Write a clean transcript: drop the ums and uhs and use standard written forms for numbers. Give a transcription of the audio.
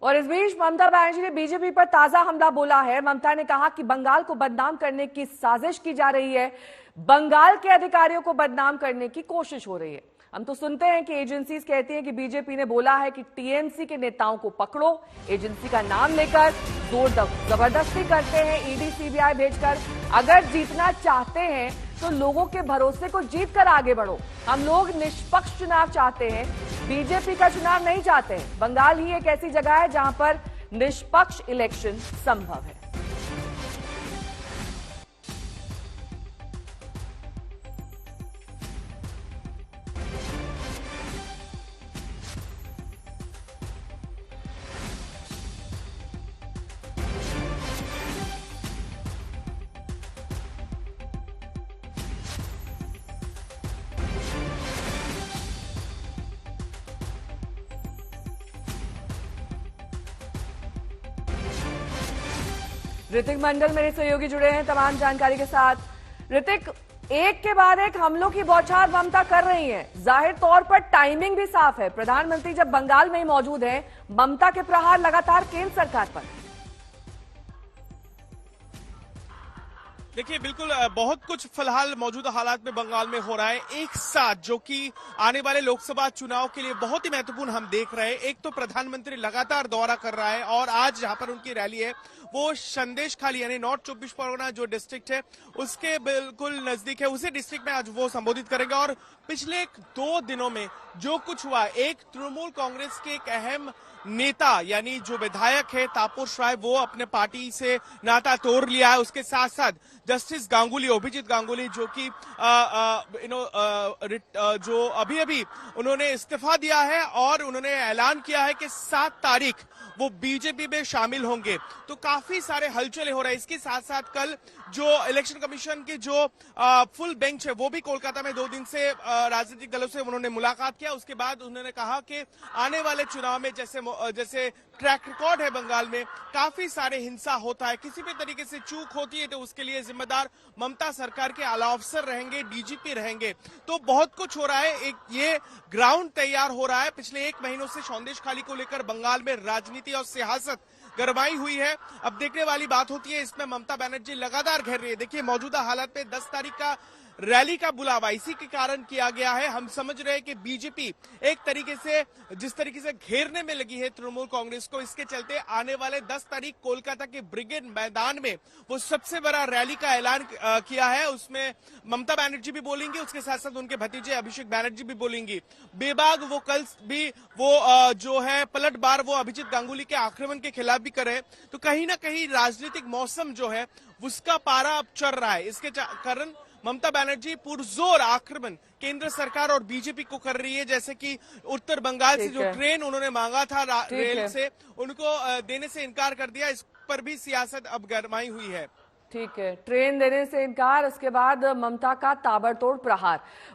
और इस बीच ममता बनर्जी ने बीजेपी पर ताजा हमला बोला है। ममता ने कहा कि बंगाल को बदनाम करने की साजिश की जा रही है, बंगाल के अधिकारियों को बदनाम करने की कोशिश हो रही है। हम तो सुनते हैं कि एजेंसीज कहती हैं कि बीजेपी ने बोला है कि टीएमसी के नेताओं को पकड़ो, एजेंसी का नाम लेकर जोर जबरदस्ती करते हैं, ईडी सीबीआई भेजकर। अगर जीतना चाहते हैं तो लोगों के भरोसे को जीत कर आगे बढ़ो। हम लोग निष्पक्ष चुनाव चाहते हैं, बीजेपी का चुनाव नहीं चाहते हैं। बंगाल ही एक ऐसी जगह है जहां पर निष्पक्ष इलेक्शन संभव है। ऋतिक मंडल मेरे सहयोगी जुड़े हैं तमाम जानकारी के साथ। ऋतिक, एक के बाद एक हमलों की बौछार ममता कर रही है। जाहिर तौर पर टाइमिंग भी साफ है, प्रधानमंत्री जब बंगाल में ही मौजूद है, ममता के प्रहार लगातार केंद्र सरकार पर। देखिए, बिल्कुल बहुत कुछ फिलहाल मौजूदा हालात में बंगाल में हो रहा है एक साथ, जो कि आने वाले लोकसभा चुनाव के लिए बहुत ही महत्वपूर्ण हम देख रहे हैं। एक तो प्रधानमंत्री लगातार दौरा कर रहा है और आज जहां पर उनकी रैली है वो संदेश खाली यानी नॉर्थ 24 परगना जो डिस्ट्रिक्ट है उसके बिल्कुल नजदीक है, उसी डिस्ट्रिक्ट में आज वो संबोधित करेंगे। और पिछले 2 दिनों में जो कुछ हुआ, एक तृणमूल कांग्रेस के एक अहम नेता यानी जो विधायक है तापस राय, वो अपने पार्टी से नाता तोड़ लिया है। उसके साथ साथ जस्टिस गांगुली, अभिजीत गांगुली, जो कि जो अभी उन्होंने इस्तीफा दिया है और उन्होंने ऐलान किया है कि 7 तारीख वो बीजेपी में शामिल होंगे। तो काफी सारे हलचल हो रहे हैं। इसके साथ साथ कल जो इलेक्शन कमीशन की जो फुल बेंच है वो भी कोलकाता में 2 दिन से राजनीतिक दलों से उन्होंने मुलाकात किया। उसके बाद उन्होंने कहा कि आने वाले चुनाव में जैसे ट्रैक रिकॉर्ड है बंगाल में, काफी सारे हिंसा होता है, किसी भी तरीके से चूक होती है तो उसके लिए जिम्मेदार ममता सरकार के आला अफसर रहेंगे, डीजीपी रहेंगे। तो बहुत कुछ हो रहा है, एक ये ग्राउंड तैयार हो रहा है। पिछले 1 महीनों से संदेश खाली को लेकर बंगाल में राजनीति और सियासत गरमाई हुई है। अब देखने वाली बात होती है इसमें ममता बनर्जी लगातार घेर रही है। देखिए, मौजूदा हालत में 10 तारीख का रैली का बुलावा इसी के कारण किया गया है। हम समझ रहे हैं कि बीजेपी एक तरीके से जिस तरीके से घेरने में लगी है तृणमूल कांग्रेस को, इसके चलते आने वाले 10 तारीख कोलकाता के ब्रिगेड मैदान में वो सबसे बड़ा रैली का ऐलान किया है। उसमें ममता बनर्जी भी बोलेंगी, उसके साथ साथ उनके भतीजे अभिषेक बनर्जी भी बोलेंगी। बेबाग वो कल भी वो जो है पलटवार वो अभिजीत गांगुली के आक्रमण के खिलाफ भी करे। तो कहीं ना कहीं राजनीतिक मौसम जो है उसका पारा अब चढ़ रहा है। इसके कारण ममता बनर्जी पुरजोर आक्रमण केंद्र सरकार और बीजेपी को कर रही है। जैसे कि उत्तर बंगाल से जो ट्रेन उन्होंने मांगा था रेल से, उनको देने से इनकार कर दिया। इस पर भी सियासत अब गरमाई हुई है। ठीक है, ट्रेन देने से इनकार, उसके बाद ममता का ताबड़तोड़ प्रहार।